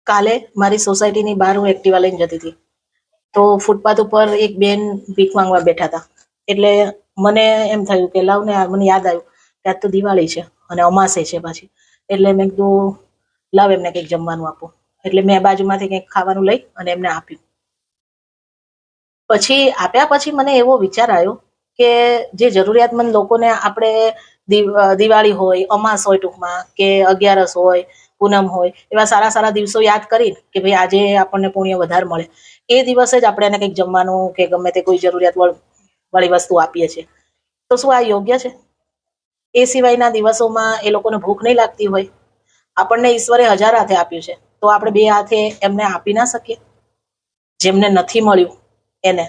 કાલે મારી સોસાયટીની બહાર હું એક્ટિવા લઈને જતી હતી, તો ફૂટપાથ ઉપર એક બેન ભીખ માંગવા બેઠા હતા. એટલે મને એમ થયું કે લાવ ને, મને યાદ આવ્યું કે આજ તો દિવાળી છે અને અમાસે છે પાછી. એટલે મેં કીધું લાવ એમને કંઈક જમવાનું આપું. એટલે મેં બાજુમાંથી કંઈક ખાવાનું લઈ અને એમને આપ્યું. પછી આપ્યા પછી મને એવો વિચાર આવ્યો કે જે જરૂરિયાતમંદ લોકોને આપણે દિવાળી હોય, અમાસ હોય ટૂંકમાં, કે 11 હોય, પૂનમ હોય, એવા સારા સારા દિવસો યાદ કરીને કે ભાઈ આજે આપણને પુણ્ય વધારે મળે, એ દિવસે જ આપણે એને કંઈક જમવાનું કે ગમે તે કોઈ જરૂરિયાત વાળી વસ્તુ આપીએ છીએ. તો શું આ યોગ્ય છે? એ સિવાયના દિવસોમાં એ લોકોને ભૂખ નહીં લાગતી હોય? આપણને ઈશ્વરે 1000 હાથે આપ્યું છે, તો આપણે 2 હાથે એમને આપી ના શકીએ જેમને નથી મળ્યું એને?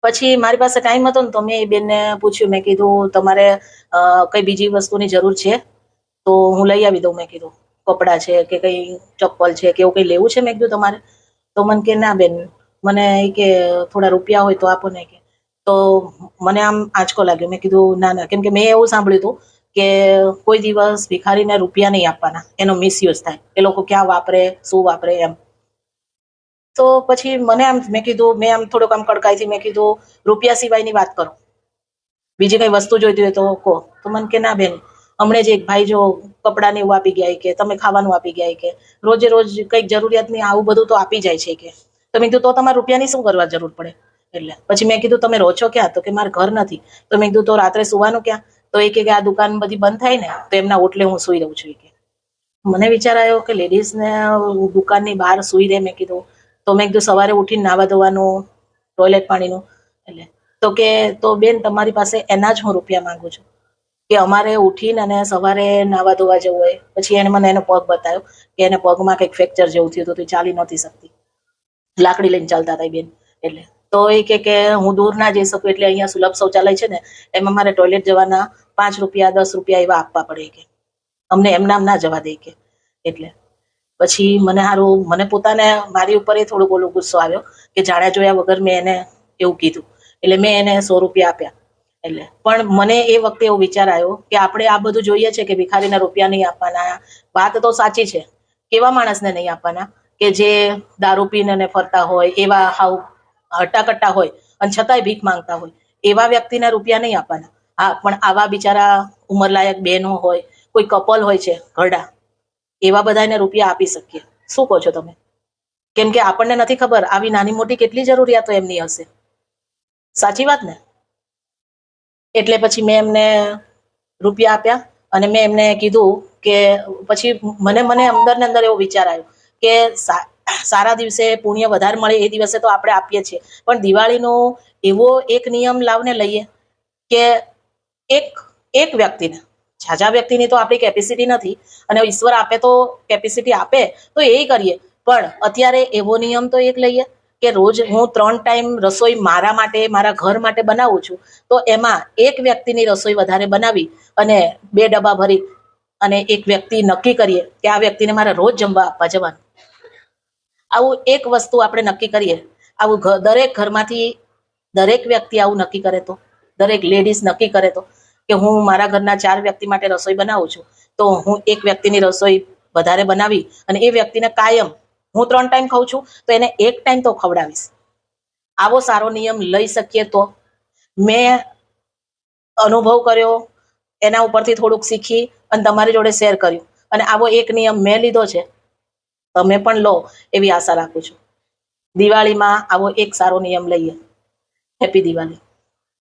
પછી મારી પાસે ટાઈમ હતો ને, તો મેં એ બેનને પૂછ્યું, મેં કીધું તમારે કઈ બીજી વસ્તુની જરૂર છે તો હું લઈ આવી દઉં. મેં કીધું કપડાં છે કે કઈ ચપ્પલ છે કે એવું કઈ લેવું છે? મેં કીધું તમારે? તો મને કે ના બેન, મને કે થોડા રૂપિયા હોય તો આપો ને. કે તો મને આમ આંચકો લાગ્યો. મેં કીધું ના ના, કેમ કે મેં એવું સાંભળ્યું હતું કે કોઈ દિવસ ભિખારીને રૂપિયા નહીં આપવાના, એનો મિસયુઝ થાય, એ લોકો ક્યાં વાપરે, શું વાપરે એમ. તો પછી મને આમ, મેં કીધું, મેં આમ થોડુંક આમ કડકાઈથી મેં કીધું રૂપિયા સિવાયની વાત કરો, બીજી કઈ વસ્તુ જોઈતી હોય તો કહો. તો મને કે ના બેન, હમણાં જ એક ભાઈ જો કપડાં ને એવું આપી ગયા, કે તમે ખાવાનું આપી ગયા, કે રોજે રોજ કંઈક જરૂરિયાત નહીં આવું બધું તો આપી જાય છે. કે તો મેં કીધું તો તમારે રૂપિયાની શું કરવા જરૂર પડે? એટલે પછી મેં કીધું તમે રહો છો ક્યાં? તો કે મારે ઘર નથી. તો મેં કીધું તો રાત્રે સુવાનું ક્યાં? તો એ કે આ દુકાન બધી બંધ થાય ને તો એમના ઓટલે હું સુઈ રહું છું. કે મને વિચાર આવ્યો કે લેડીઝને દુકાનની બહાર સુઈ રહે. મેં કીધું તો મેં કીધું સવારે ઉઠીને નાવા ધોવાનું, ટોયલેટ પાણીનું. એટલે તો કે તો બેન તમારી પાસે એના જ હું રૂપિયા માંગુ છું, કે અમારે ઉઠીને અને સવારે નાવા ધોવા જવું હોય. પછી એને મને એનો પગ બતાવ્યો કે એને પગમાં કંઈક ફ્રેક્ચર જેવું થયું હતું, તો ચાલી નહોતી શકતી, લાકડી લઈને ચાલતા હતા બેન. એટલે તો એ કે હું દૂર ના જઈ શકું, એટલે અહીંયા સુલભ શૌચાલય છે ને, એમાં મારે ટોયલેટ જવાના 5 રૂપિયા 10 રૂપિયા એવા આપવા પડે. કે અમને એમ નામ ના જવા દે. કે એટલે પછી મને પોતાને મારી ઉપર એ થોડુંક ઓલો ગુસ્સો આવ્યો કે જાણ્યા જોયા વગર મેં એને એવું કીધું. એટલે મેં એને 100 રૂપિયા આપ્યા. એટલે પણ મને એ વખતે એવો વિચાર આવ્યો કે આપણે આ બધું જોઈએ છે કે ભિખારીના રૂપિયા નહીં આપવાના, વાત તો સાચી છે. કેવા માણસને નહીં આપવાના? કે જે દારૂ પીને ફરતા હોય, એવા હાવ હટ્ટાકટ્ટા હોય અને છતાંય ભીખ માંગતા હોય, એવા વ્યક્તિના રૂપિયા નહીં આપવાના. હા, પણ આવા બિચારા ઉંમરલાયક બહેનો હોય, કોઈ કપલ હોય છે ઘરડા, એવા બધાને રૂપિયા આપી શકીએ. શું કહો છો તમે? કેમ કે આપણને નથી ખબર આવી નાની મોટી કેટલી જરૂરિયાતો એમની હશે. સાચી વાત ને? એટલે પછી મેં એમને રૂપિયા આપ્યા અને મેં એમને કીધું કે પછી મને અંદર ને અંદર એવો વિચાર આવ્યો કે સારા દિવસે પુણ્ય વધારે મળે એ દિવસે તો આપણે આપીએ છીએ, પણ દિવાળીનો એવો એક નિયમ લાવને લઈએ કે એક વ્યક્તિને, ઝાઝા વ્યક્તિની તો આપણી કેપેસિટી નથી, અને ઈશ્વર આપે તો કેપેસિટી આપે તો એ કરીએ. પણ અત્યારે એવો નિયમ તો એક લઈએ કે રોજ હું 3 ટાઈમ રસોઈ મારા માટે, મારા ઘર માટે બનાવું છું, તો એમાં એક વ્યક્તિની રસોઈ વધારે બનાવી અને 2 ડબ્બા ભરી અને એક વ્યક્તિ નક્કી કરીએ કે આ વ્યક્તિને મારે રોજ જમવા આપવા જવાનું. આવું એક વસ્તુ આપણે નક્કી કરીએ, આવું દરેક ઘરમાંથી દરેક વ્યક્તિ આવું નક્કી કરે, તો દરેક લેડીઝ નક્કી કરે તો કે હું મારા ઘરના 4 વ્યક્તિ માટે રસોઈ બનાવું છું, તો હું એક વ્યક્તિની રસોઈ વધારે બનાવી અને એ વ્યક્તિને કાયમ, હું 3 ટાઈમ ખાઉં છું તો એને 1 ટાઈમ તો ખવડાવીશ. આવો સારો નિયમ લઈ શકીએ તો. મેં અનુભવ કર્યો, એના ઉપરથી થોડુંક શીખી અને તમારી જોડે શેર કર્યું, અને આવો એક નિયમ મેં લીધો છે, તમે પણ લો એવી આશા રાખું છું. દિવાળીમાં આવો એક સારો નિયમ લઈએ. હેપી દિવાળી.